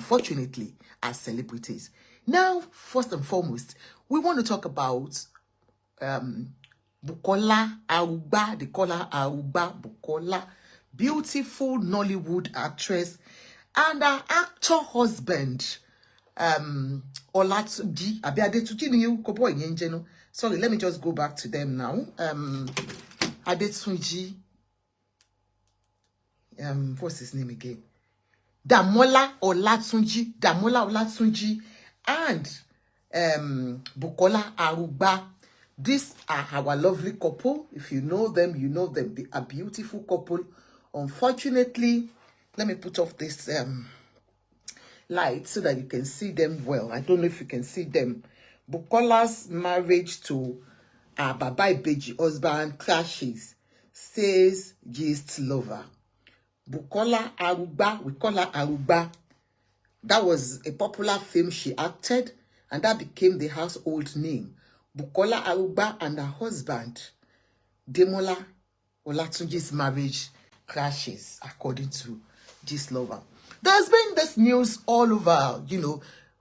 unfortunately, as celebrities. Now, first and foremost, we want to talk about Bukola Arugba. They call her Arugba Bukola. Beautiful Nollywood actress and her actor husband, Olatunji. Sorry, let me just go back to them now. Adetunji. What's his name again? Damola Olatunji, and Bukola Arugba. These are our lovely couple. If you know them, you know them. They are beautiful couple. Unfortunately, let me put off this light so that you can see them well. I don't know if you can see them. Bukola's marriage to Baba Ibeji husband clashes, says gist lover. Bukola Arugba, we call her Arugba. That was a popular film she acted, and that became the household name. Bukola Arugba and her husband, Damola Olatunji's marriage crashes, according to gist lover. There's been this news all over,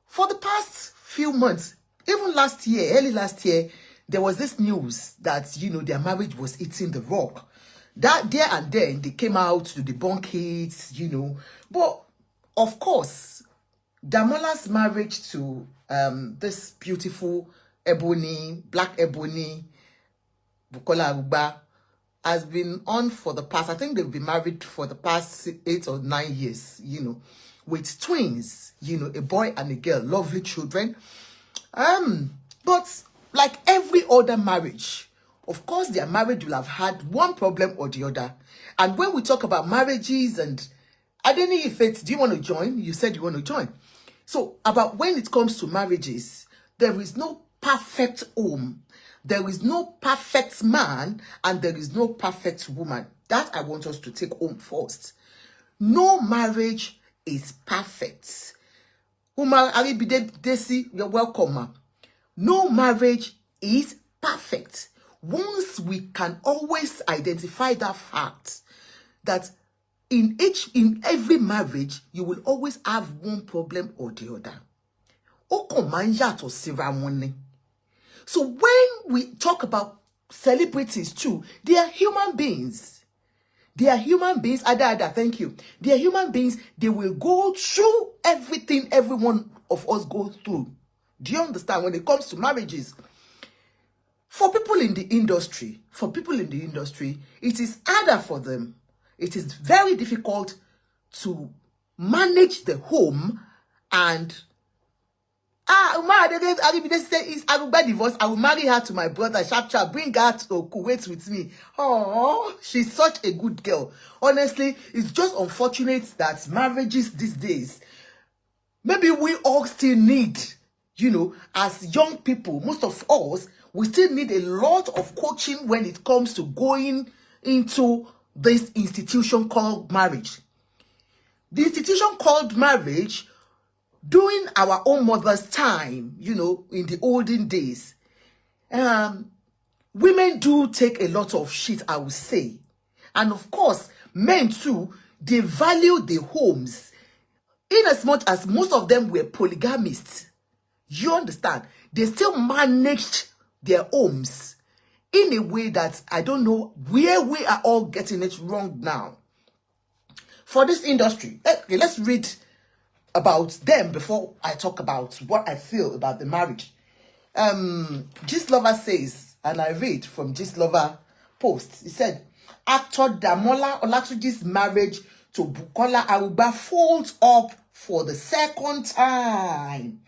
for the past few months. Even last year, early last year, there was this news that, their marriage was eating the rock. That there and then, they came out to debunk it, But, of course, Damola's marriage to this beautiful black ebony, Bukola Arugba, has been on for the past, I think they've been married for the past 8 or 9 years, with twins, a boy and a girl, lovely children. But like every other marriage, of course, their marriage will have had one problem or the other. And when we talk about marriages and Adeni Ifet, do you want to join? You said you want to join. So about when it comes to marriages, there is no perfect home. There is no perfect man and there is no perfect woman. That I want us to take home first. No marriage is perfect. Umar Aribide Desi, you're welcome, ma. No marriage is perfect. Once we can always identify that fact that in every marriage, you will always have one problem or the other. So when we talk about celebrities too, they are human beings. They are human beings. Thank you. They are human beings. They will go through everything every one of us goes through. Do you understand? When it comes to marriages, for people in the industry, it is harder for them. It is very difficult to manage the home and is Arugba divorce. I will marry her to my brother. Sharp, bring her to Kuwait with me. Oh, she's such a good girl. Honestly, it's just unfortunate that marriages these days, maybe we all still need, as young people, most of us, we still need a lot of coaching when it comes to going into this institution called marriage. The institution called marriage, during our own mother's time, in the olden days, women do take a lot of shit, I would say. And of course, men too, they value the homes. In as much as most of them were polygamists, you understand, they still managed their homes in a way that I don't know where we are all getting it wrong now. For this industry, okay, let's read about them before I talk about what I feel about the marriage. Gist Lover says, and I read from Gist Lover post, he said, actor Damola Olatunji's marriage to Bukola Arugba folds up for the second time.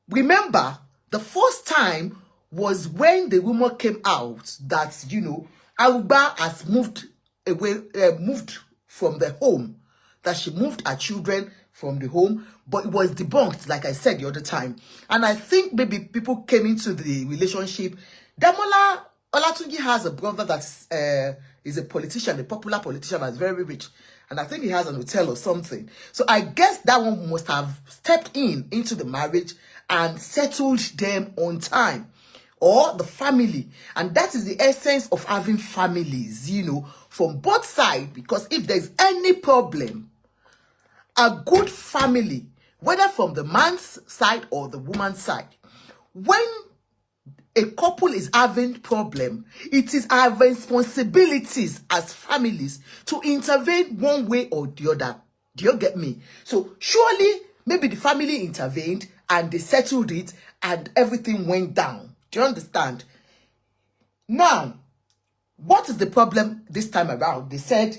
Remember, the first time was when the rumor came out that, Arugba has moved away, moved from the home, that she moved her children from the home, but it was debunked, like I said the other time. And I think maybe people came into the relationship. Damola Olatunji has a brother that is a politician, a popular politician that's very rich. And I think he has an hotel or something. So I guess that one must have stepped into the marriage and settled them on time. Or the family. And that is the essence of having families, from both sides. Because if there's any problem, a good family, whether from the man's side or the woman's side, when a couple is having problem, it is our responsibilities as families to intervene one way or the other. Do you get me? So surely maybe the family intervened and they settled it and everything went down. Do you understand? Now, what is the problem this time around? They said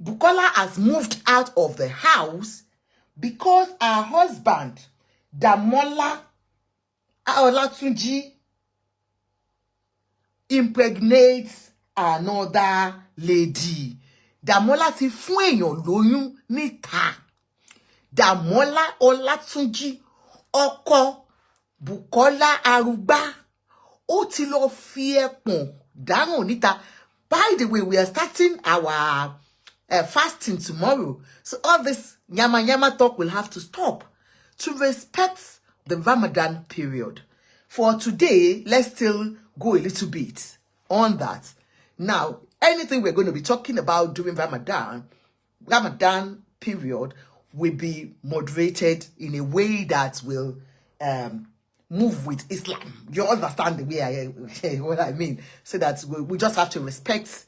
Bukola has moved out of the house because her husband, Damola Olatunji, impregnates another lady. Damola ti fún èèyàn lóyún níta. Damola Olatunji, ọkọ Bukola Arugba, ó ti lọ fi ẹpọ̀n dáràn níta. By the way, we are starting our fasting tomorrow. So all this yama yama talk will have to stop to respect the Ramadan period. For today, let's still go a little bit on that. Now, anything we're going to be talking about during Ramadan period will be moderated in a way that will move with Islam. You understand the way what I mean? So that we just have to respect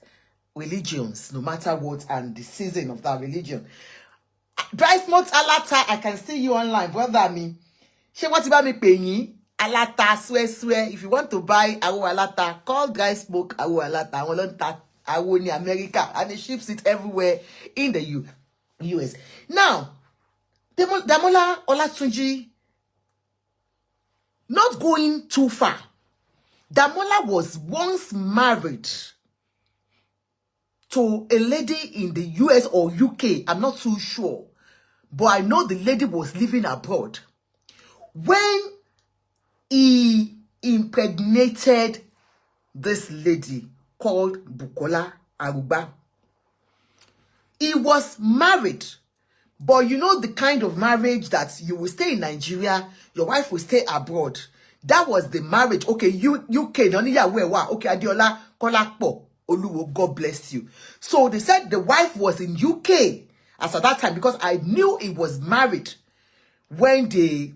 religions, no matter what, and the season of that religion. Dry Smoke Alata, I can see you online, brother me. She want to buy me penny. Alata, swear. If you want to buy Awu Alata, call Dry Smoke Awu Alata. I want Awu in America, and it ships it everywhere in the US. Now, Damola Olatunji, not going too far. Damola was once married to a lady in the US or UK. I'm not too sure. But I know the lady was living abroad. When he impregnated this lady called Bukola Arugba, he was married. But you know the kind of marriage that you will stay in Nigeria, your wife will stay abroad. That was the marriage. Okay, UK, okay, Adiola Kolakpo. Oluwo, God bless you. So they said the wife was in UK as at that time, because I knew he was married when they...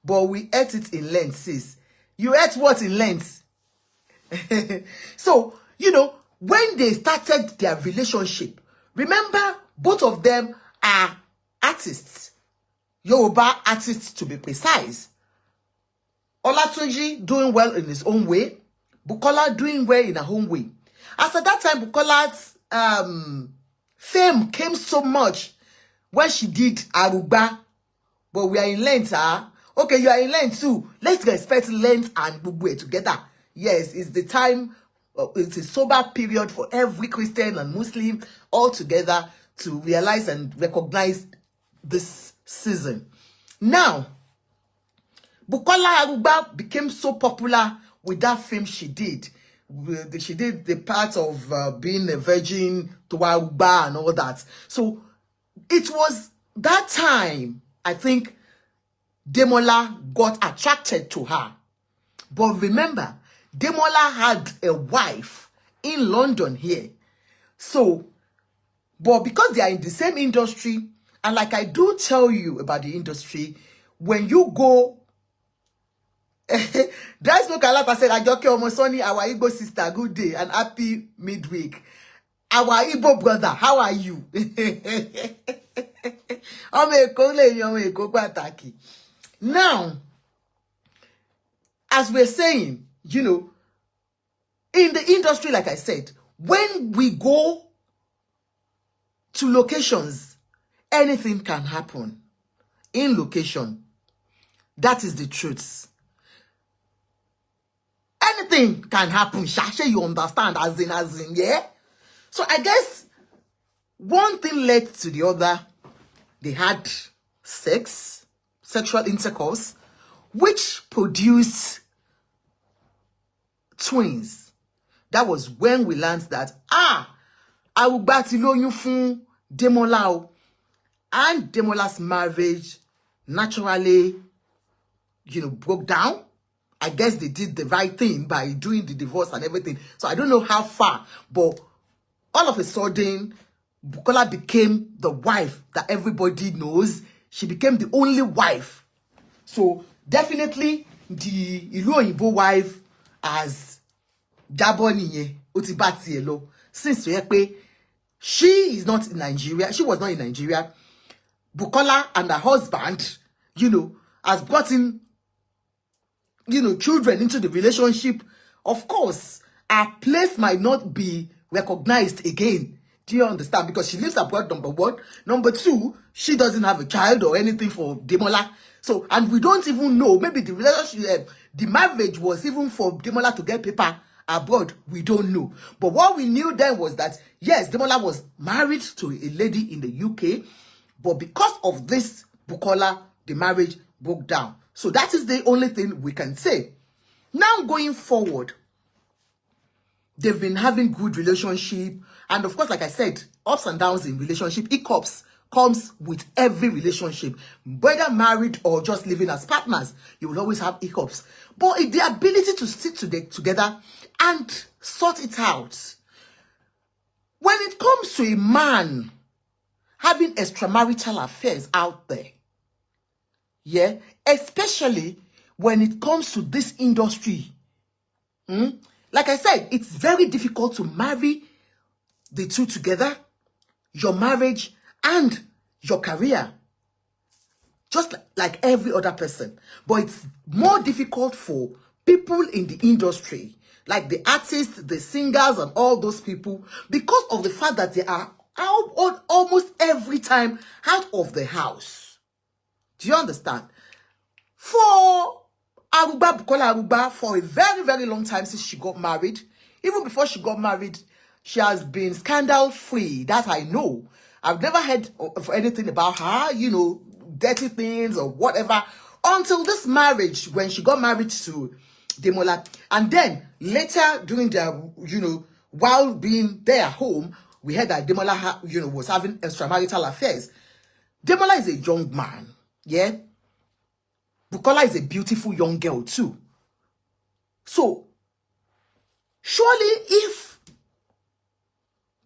But we ate it in Lent, sis. You ate what in Lent? So, you know, when they started their relationship, remember, both of them are artists. Yoruba artists, to be precise. Olatunji doing well in his own way. Bukola doing well in her own way. As at that time, Bukola's fame came so much when she did Arugba. But we are in Lent, huh? Okay, you are in Lent too. Let's respect Lent and Bugwe together. Yes, it's the time, it's a sober period for every Christian and Muslim all together to realize and recognize this season. Now, Bukola Arugba became so popular with that film she did. She did the part of being a virgin to Arugba and all that. So it was that time, I think, Damola got attracted to her. But remember, Damola had a wife in London here. So, but because they are in the same industry, and like I do tell you about the industry, when you go... Dry Smoke Alata said, Ajoke Omosoni, our Igbo sister, good day and happy midweek. Our Igbo brother, how are you? Now, as we're saying, you know, in the industry, like I said, when we go to locations, anything can happen in location. That is the truth. Anything can happen. Shasha, you understand? As in, yeah? So I guess one thing led to the other. They had sexual intercourse, which produced twins. That was when we learned that, Arugba ti lóyún fún Damola, and Damola's marriage naturally, you know, broke down. I guess they did the right thing by doing the divorce and everything. So I don't know how far, but all of a sudden, Bukola became the wife that everybody knows. She became the only wife. So definitely the Ilu Oyinbo wife as Jaboniye Otibatielo. Since she is not in Nigeria, she was not in Nigeria. Bukola and her husband, has gotten, children into the relationship. Of course, her place might not be recognized again. Do you understand? Because she lives abroad, number one. Number two, she doesn't have a child or anything for Damola. So, and we don't even know, maybe the relationship, the marriage was even for Damola to get paper abroad. We don't know. But what we knew then was that, yes, Damola was married to a lady in the UK. But because of this, Bukola, the marriage broke down. So that is the only thing we can say. Now going forward, they've been having good relationship. And of course, like I said, ups and downs in relationship, hiccups comes with every relationship. Whether married or just living as partners, you will always have hiccups. But the ability to sit together and sort it out. When it comes to a man having extramarital affairs out there, yeah, especially when it comes to this industry, like I said, it's very difficult to marry the two together, your marriage and your career, just like every other person. But it's more difficult for people in the industry, like the artists, the singers, and all those people, because of the fact that they are out almost every time out of the house. Do you understand? For Arugba, Bukola Arugba, for a very, very long time since she got married, even before she got married, she has been scandal-free. That I know. I've never heard of anything about her, dirty things or whatever, until this marriage, when she got married to Damola. And then later, during their, while being there at home, we heard that Damola, was having extramarital affairs. Damola is a young man, yeah? Bukola is a beautiful young girl too. So, surely if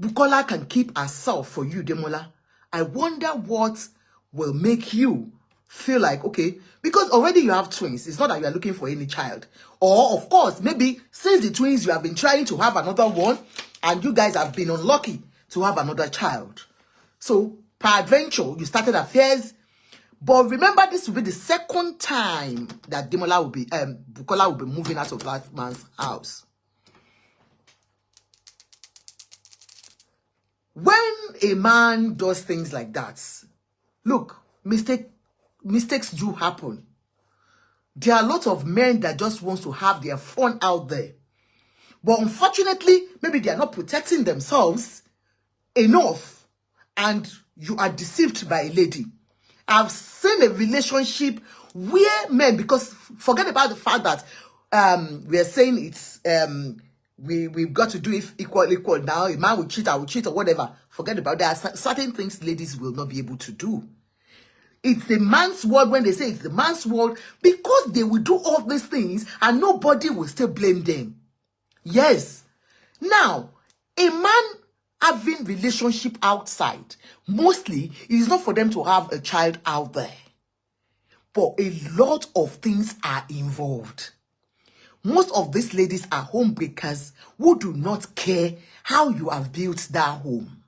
Bukola can keep herself for you, Damola, I wonder what will make you feel like, okay, because already you have twins. It's not that you are looking for any child. Or, of course, maybe since the twins, you have been trying to have another one, and you guys have been unlucky to have another child. So, peradventure, you started affairs. But remember, this will be the second time that Bukola will be moving out of that man's house. When a man does things like that, look, mistakes do happen. There are a lot of men that just want to have their fun out there. But unfortunately, maybe they are not protecting themselves enough, and you are deceived by a lady. I've seen a relationship where men, because forget about the fact that we are saying it's we've got to do it equal now. A man will cheat, I will cheat, or whatever. Forget about that. There are certain things ladies will not be able to do. It's the man's world. When they say it's the man's world, because they will do all these things and nobody will still blame them. Yes. Now, a man having relationship outside, mostly it is not for them to have a child out there. But a lot of things are involved. Most of these ladies are homebreakers who do not care how you have built that home.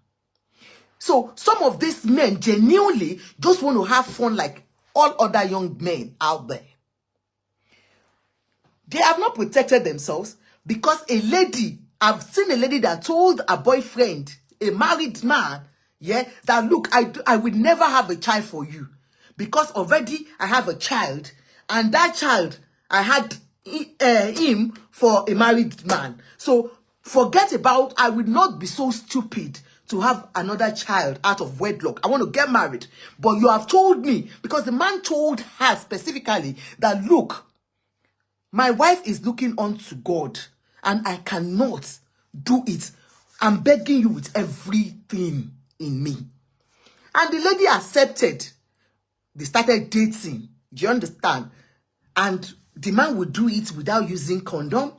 So some of these men genuinely just want to have fun like all other young men out there. They have not protected themselves because a lady, I've seen a lady that told a boyfriend, a married man, yeah, that look, I would never have a child for you because already I have a child, and that child, I had him for a married man. So forget about, I would not be so stupid to have another child out of wedlock. I want to get married. But you have told me, because the man told her specifically that, look, my wife is looking unto God and I cannot do it. I'm begging you with everything in me. And the lady accepted. They started dating. Do you understand? And the man would do it without using condom.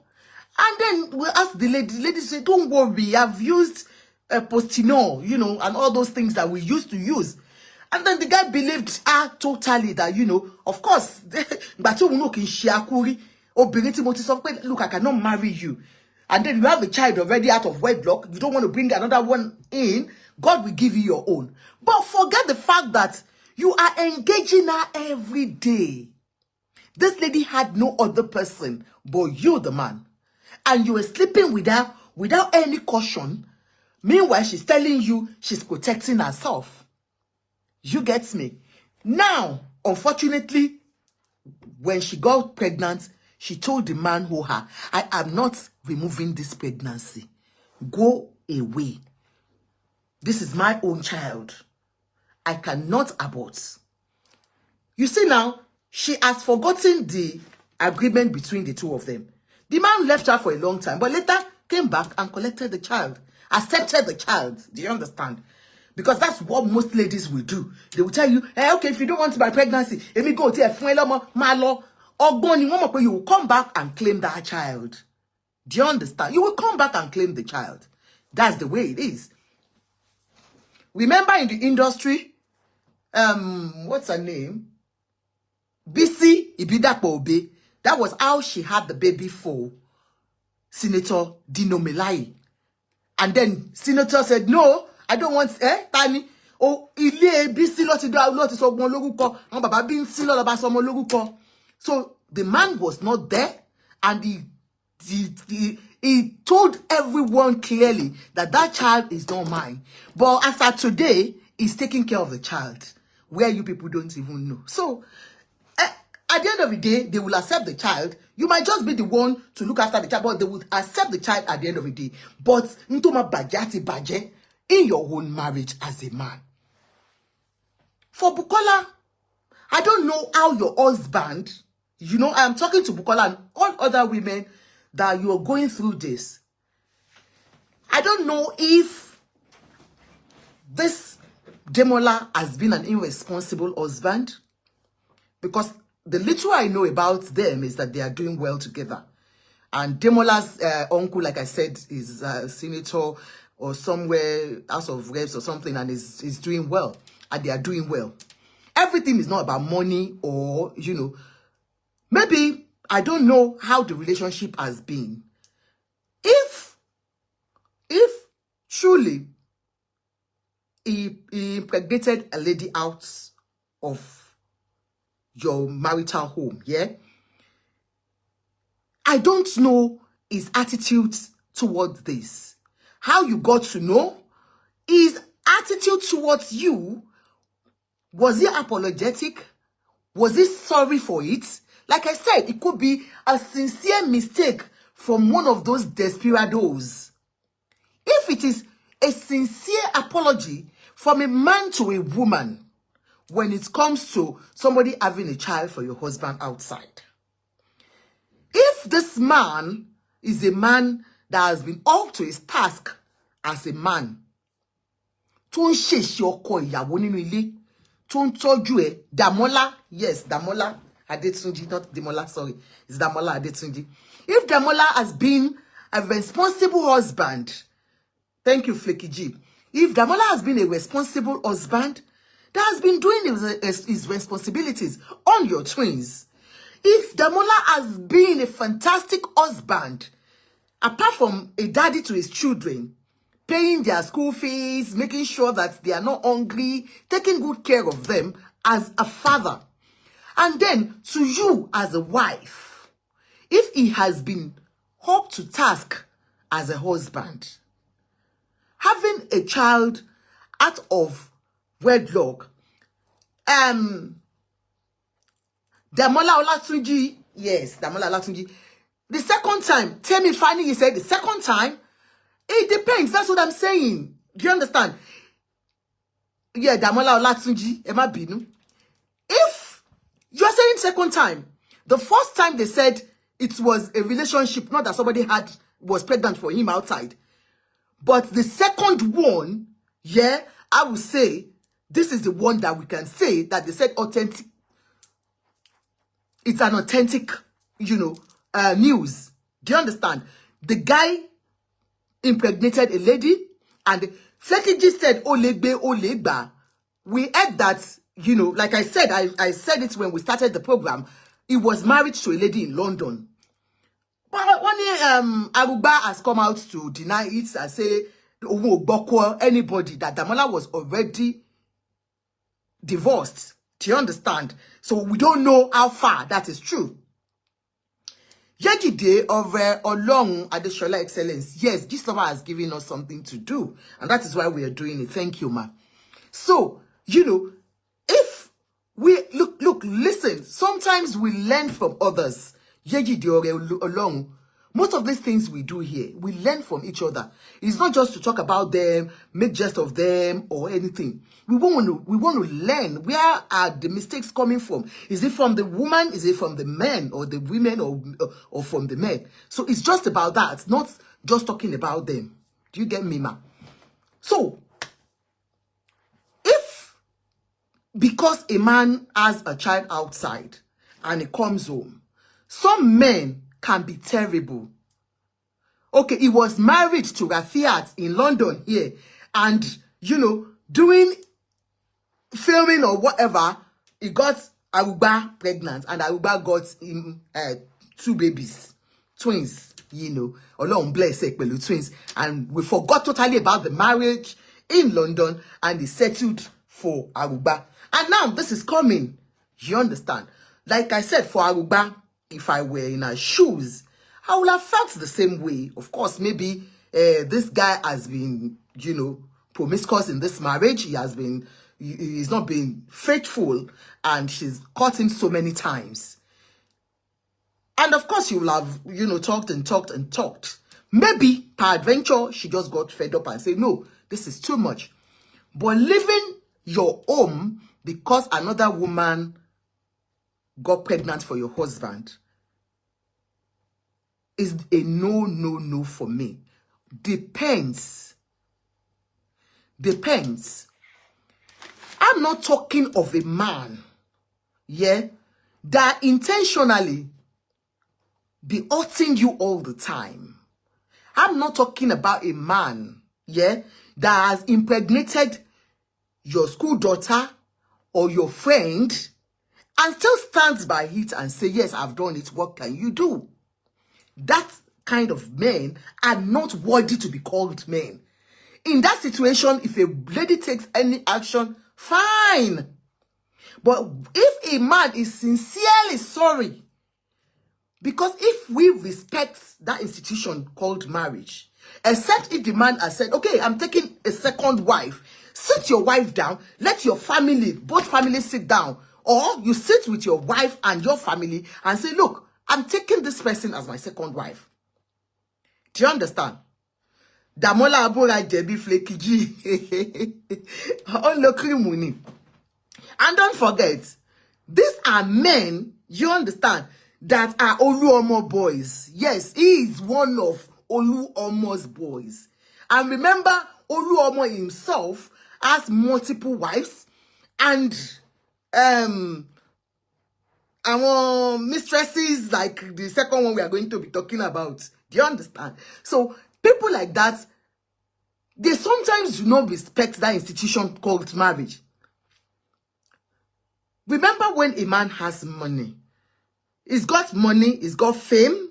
And then we asked the lady said, don't worry, I've used postinol, you know, and all those things that we used to use. And then the guy believed totally that, you know, of course, but look, I cannot marry you. And then you have a child already out of wedlock. You don't want to bring another one in. God will give you your own. But forget the fact that you are engaging her every day. This lady had no other person but you, the man. And you were sleeping with her without any caution. Meanwhile, she's telling you she's protecting herself. You get me? Now, unfortunately, when she got pregnant, she told the man who her, I am not removing this pregnancy. Go away. This is my own child. I cannot abort. You see now, she has forgotten the agreement between the two of them. The man left her for a long time, but later came back and collected the child. Accepted the child. Do you understand? Because that's what most ladies will do. They will tell you, hey, okay, if you don't want my pregnancy, let me go to a you will come back and claim that child. Do you understand? You will come back and claim the child. That's the way it is. Remember in the industry, what's her name? Bisi Ibidapo. That was how she had the baby for Senator Dino Melai. And then Senator said, no, I don't want, Tani. Oh, ile Bisi loti do loti so gbon loruko. Won baba bi nsin lo ba so mo loruko. So the man was not there, and he told everyone clearly that that child is not mine. But as of today, he's taking care of the child, where you people don't even know. So at the end of the day, they will accept the child. You might just be the one to look after the child, but they will accept the child at the end of the day. But ntoma bajati baje in your own marriage as a man. For Bukola, I don't know how your husband, you know, I'm talking to Bukola and all other women that you are going through this. I don't know if this Damola has been an irresponsible husband, because the little I know about them is that they are doing well together. And Damola's uncle, like I said, is a senator or somewhere, House of Reps or something, and is doing well. And they are doing well. Everything is not about money or, you know, maybe, I don't know how the relationship has been. If truly he impregnated a lady out of your marital home, yeah? I don't know his attitude towards this. How you got to know? His attitude towards you, was he apologetic? Was he sorry for it? Like I said, it could be a sincere mistake from one of those desperados. If it is a sincere apology from a man to a woman, when it comes to somebody having a child for your husband outside. If this man is a man that has been up to his task as a man, tó ń ṣèṣe ọkọ ìyàwó nínú ilé, tó ń tọ́jú ẹ, Damola, yes, Damola Adetunji, not Damola, sorry, it's Damola Adetunji. If Damola has been a responsible husband, thank you, Flaky G. If Damola has been a responsible husband, that has been doing his responsibilities on your twins. If Damola has been a fantastic husband, apart from a daddy to his children, paying their school fees, making sure that they are not hungry, taking good care of them as a father, and then to you as a wife, if he has been up to task as a husband, having a child out of wedlock, Damola Olatunji, yes, Damola Olatunji. The second time, Temi Fanny, he said the second time, it depends. That's what I'm saying. Do you understand? Yeah, Damola Olatunji, Emma Binu. If you're saying second time, the first time they said it was a relationship, not that somebody was pregnant for him outside. But the second one, yeah, I would say, this is the one that we can say that they said authentic. It's an authentic, you know, news. Do you understand? The guy impregnated a lady, And Fleckiji said, Olegbe, Olegba. We heard that, you know, like I said, I said it when we started the program. He was married to a lady in London. But when Arugba has come out to deny it and say, anybody, that Damola was already divorced. Do you understand? So we don't know how far that is true. Yejide of Olong Adeshola Excellence. Yes, this lover has given us something to do. And that is why we are doing it. Thank you, ma. So, you know, if we look, listen, sometimes we learn from others. Yejide Olong. Most of these things we do here, we learn from each other. It's not just to talk about them, make jest of them, or anything. We want to learn. Where are the mistakes coming from? Is it from the woman? Is it from the men, or the women, or from the men? So it's just about that, not just talking about them. Do you get me, ma? So, if because a man has a child outside and he comes home, some men can be terrible. Okay, he was married to Rafiat in London here, and, you know, doing filming or whatever, he got Arugba pregnant, and Arugba got him 2 babies, twins, you know, Olorun bless pẹ̀lú twins, and we forgot totally about the marriage in London, and he settled for Arugba. And now this is coming. You understand? Like I said, for Arugba, if I were in her shoes, I would have felt the same way. Of course, maybe this guy has been, you know, promiscuous in this marriage. He's not been faithful, and she's caught him so many times. And of course, you will have, you know, talked and talked and talked. Maybe, peradventure, she just got fed up and said, no, this is too much. But leaving your home because another woman got pregnant for your husband is a no for me. Depends. I'm not talking of a man, yeah, that intentionally be hurting you all the time. I'm not talking about a man, yeah, that has impregnated your school daughter or your friend and still stands by it and say, yes, I've done it. What can you do? That kind of men are not worthy to be called men. In that situation, if a lady takes any action, fine. But if a man is sincerely sorry, because if we respect that institution called marriage, except if the man has said, okay, I'm taking a second wife, sit your wife down, let your family, both families sit down, or you sit with your wife and your family and say, look, I'm taking this person as my second wife. Do you understand? Damola Abora Jebi Fleckiji. And don't forget, these are men, you understand, that are Oluomo boys. Yes, he is one of Oluomo's boys. And remember, Oluomo himself has multiple wives, and our mistresses, like the second one we are going to be talking about. Do you understand? So people like that, they sometimes do not respect that institution called marriage. Remember, when a man has money, he's got money, he's got fame,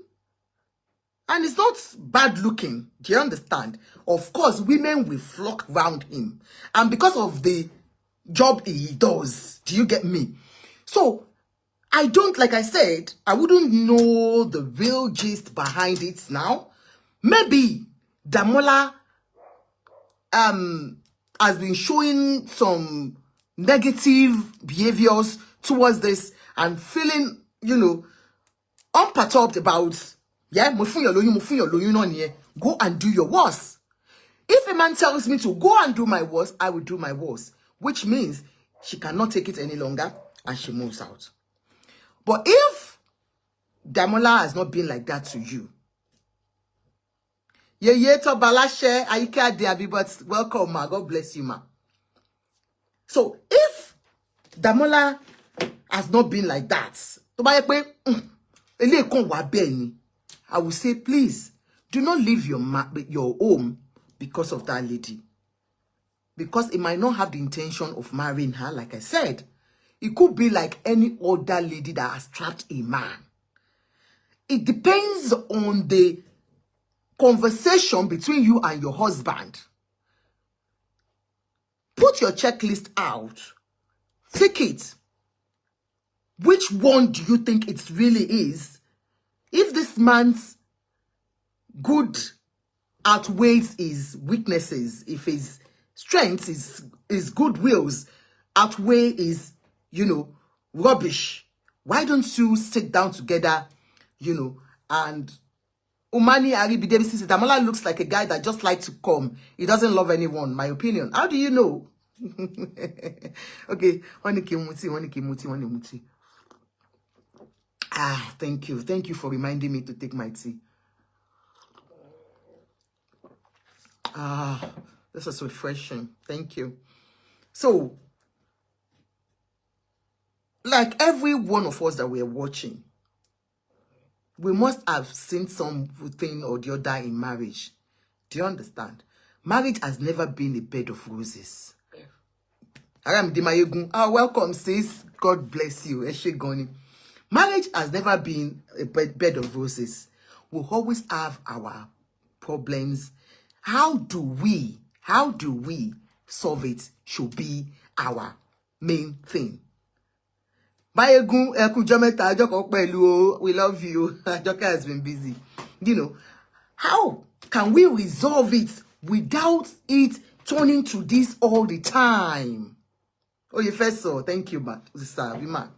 and he's not bad looking. Do you understand? Of course, women will flock around him. And because of the job he does, do you get me? So, I don't, like I said, I wouldn't know the real gist behind it now. Maybe Damola has been showing some negative behaviors towards this and feeling, you know, unperturbed about, yeah, go and do your worst. If a man tells me to go and do my worst, I will do my worst, which means she cannot take it any longer and she moves out. But if Damola has not been like that to you, to Balashe, Aika Diaby, but welcome, ma. God bless you, ma. So if Damola has not been like that, I will say, please, do not leave your home because of that lady. Because it might not have the intention of marrying her, like I said. It could be like any other lady that has trapped a man. It depends on the conversation between you and your husband. Put your checklist out. Take it. Which one do you think it really is? If this man's good outweighs his weaknesses, if his strengths, his goodwills outweigh his, rubbish, why don't you sit down together, and Umani Aribi since Damola looks like a guy that just likes to come. He doesn't love anyone, my opinion. How do you know? Okay, Ah, thank you. Thank you for reminding me to take my tea. Ah, this is refreshing. Thank you. So, like every one of us that we're watching, we must have seen something or the other in marriage. Do you understand? Marriage has never been a bed of roses. Welcome, sis. God bless you. Marriage has never been a bed of roses. We'll always have our problems. How do we solve it should be our main thing. We love you. Joker has been busy. How can we resolve it without it turning to this all the time? Oh, you first saw. Thank you, Sister Vima.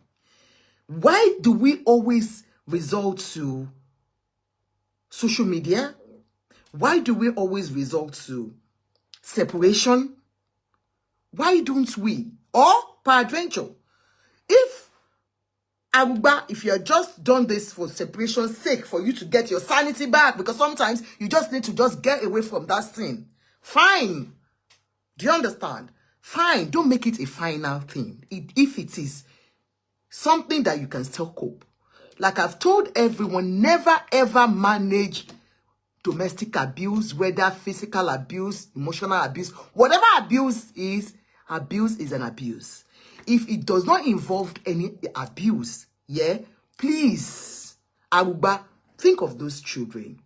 Why do we always resort to social media? Why do we always resort to separation? Why don't we? Or peradventure, if Arugba, if you have just done this for separation's sake, for you to get your sanity back, because sometimes you just need to just get away from that sin. Fine. Do you understand? Fine. Don't make it a final thing. If it is something that you can still cope. Like I've told everyone, never ever manage domestic abuse, whether physical abuse, emotional abuse, whatever abuse is an abuse. If it does not involve any abuse, please, Arugba, think of those children.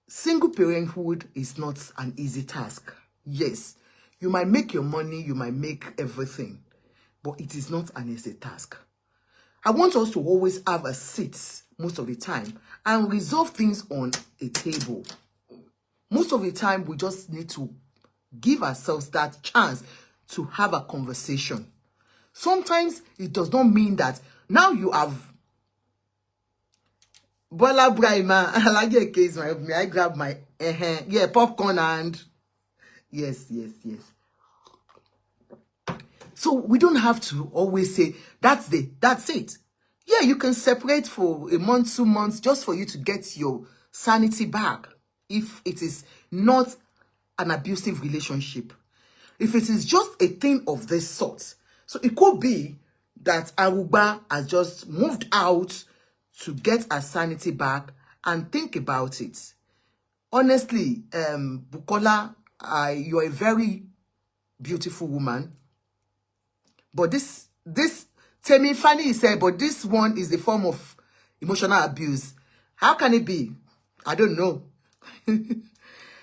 Single parenthood is not an easy task. Yes, you might make your money, you might make everything, but it is not an easy task. I want us to always have a seat most of the time and resolve things on a table. Most of the time, we just need to give ourselves that chance to have a conversation. Sometimes it does not mean that now you have Bola Brahima. I like your case, I grab my popcorn and yes. So we don't have to always say that's it. Yeah, you can separate for a month, 2 months, just for you to get your sanity back. If it is not an abusive relationship, if it is just a thing of this sort. So it could be that Arugba has just moved out to get her sanity back and think about it. Honestly, Bukola, you're a very beautiful woman. But this Temi Fanny said, but this one is a form of emotional abuse. How can it be? I don't know.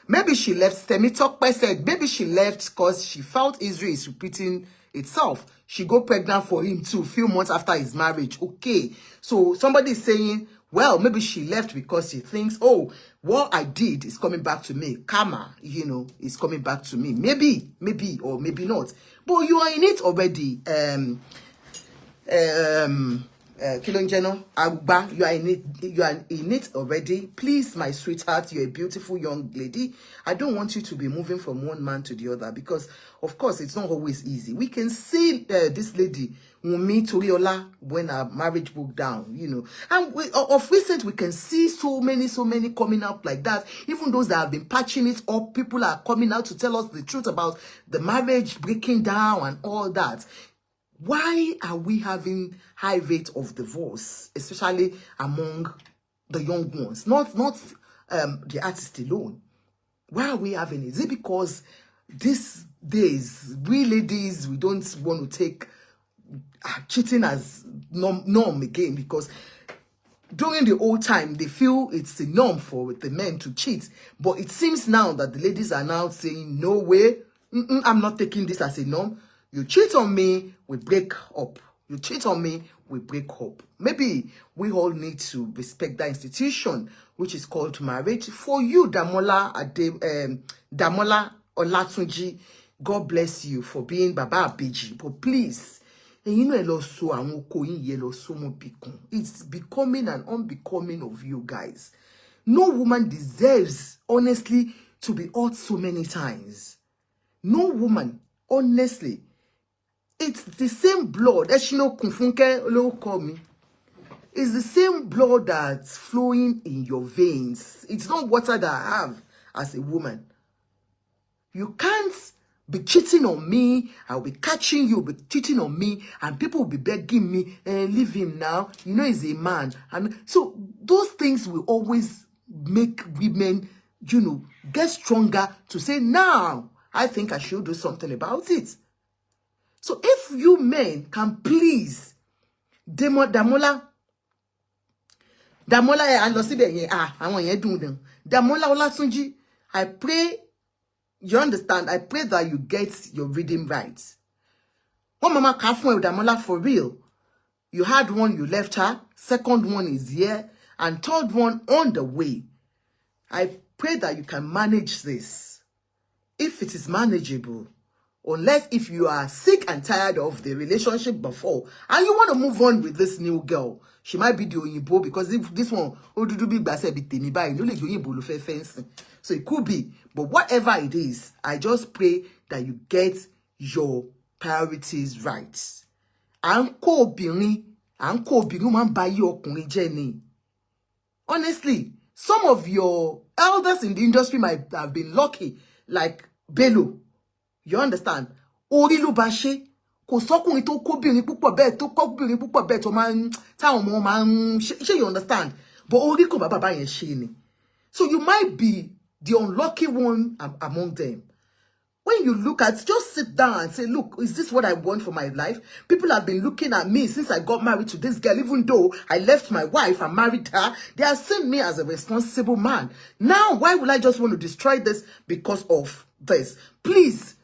Maybe she left. Temi Tokpe said, maybe she left because she felt Israel is repeating itself. She got pregnant for him too, a few months after his marriage. Okay. So somebody is saying, well, maybe she left because she thinks, oh, what I did is coming back to me. Karma, is coming back to me. Maybe, or maybe not. But you are in it already. Kilonjeno, Arugba, you are in it already. Please, my sweetheart, you're a beautiful young lady. I don't want you to be moving from one man to the other because, of course, it's not always easy. We can see this lady, Wunmi Toriola, when her marriage broke down, And of recent, we can see so many coming out like that. Even those that have been patching it up, people are coming out to tell us the truth about the marriage breaking down and all that. Why are we having high rate of divorce, especially among the young ones? Not the artists alone. Why are we having it? Is it because these days, we ladies, we don't want to take cheating as norm again? Because during the old time, they feel it's the norm for the men to cheat. But it seems now that the ladies are now saying, no way, I'm not taking this as a norm. You cheat on me, we break up. You cheat on me, we break up. Maybe we all need to respect that institution, which is called marriage. For you, Damola Olatunji, God bless you for being Baba Abeji. But please, and you know, it's becoming and unbecoming of you guys. No woman deserves, honestly, to be hurt so many times. No woman, honestly. It's the same blood. It's the same blood that's flowing in your veins. It's not water that I have as a woman. You can't be cheating on me. I'll be catching you, be cheating on me, and people will be begging me, leave him now. You know he's a man. And so those things will always make women, you know, get stronger to say, now, I think I should do something about it. So if you men can please, Damola, Damola Olatunji, I pray, you understand, I pray that you get your reading right. One mama Kafun with Damola for real. You had one, you left her. Second one is here. And third one on the way. I pray that you can manage this. If it is manageable. Unless if you are sick and tired of the relationship before and you want to move on with this new girl, she might be the Oyinbo, because if this one, so it could be. But whatever it is, I just pray that you get your priorities right. Honestly, some of your elders in the industry might have been lucky, like Bello. You understand? Ori ló bá ṣe. Kò sọ́kùnrin tó kóbìnrin púpọ̀ bẹ́ẹ̀ tó kóbìnrin púpọ̀ bẹ́ẹ̀ tó máa ń táwọn ọmọ máa ń ṣe, you understand? But ori kò bá bàbá yẹn ṣe ni. So you might be the unlucky one among them. When you look at, just sit down and say, look, is this what I want for my life? People have been looking at me since I got married to this girl, even though I left my wife and married her. They have seen me as a responsible man. Now, why would I just want to destroy this because of this? Please,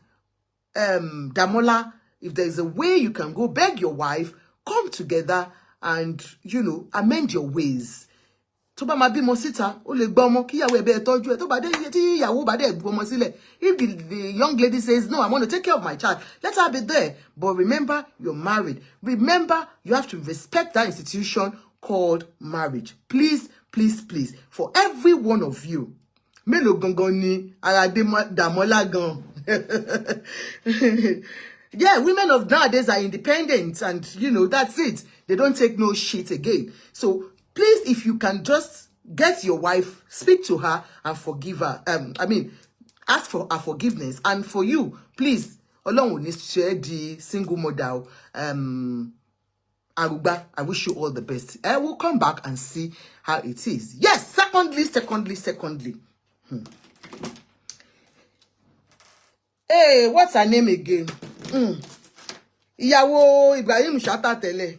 Damola, if there's a way you can go beg your wife, come together and, you know, amend your ways. If the young lady says, no, I want to take care of my child, let her be there. But remember, you're married. Remember, you have to respect that institution called marriage. Please, please, please, for every one of you. Yeah, women of nowadays are independent and, you know, that's it. They don't take no shit again. So, please, if you can just get your wife, speak to her and forgive her. Ask for her forgiveness. And for you, please, along with this share the single model, Arugba, I wish you all the best. I will come back and see how it is. Yes, secondly. Hey, what's her name again? Ìyàwó Ibrahim Shatta tẹ́lẹ̀.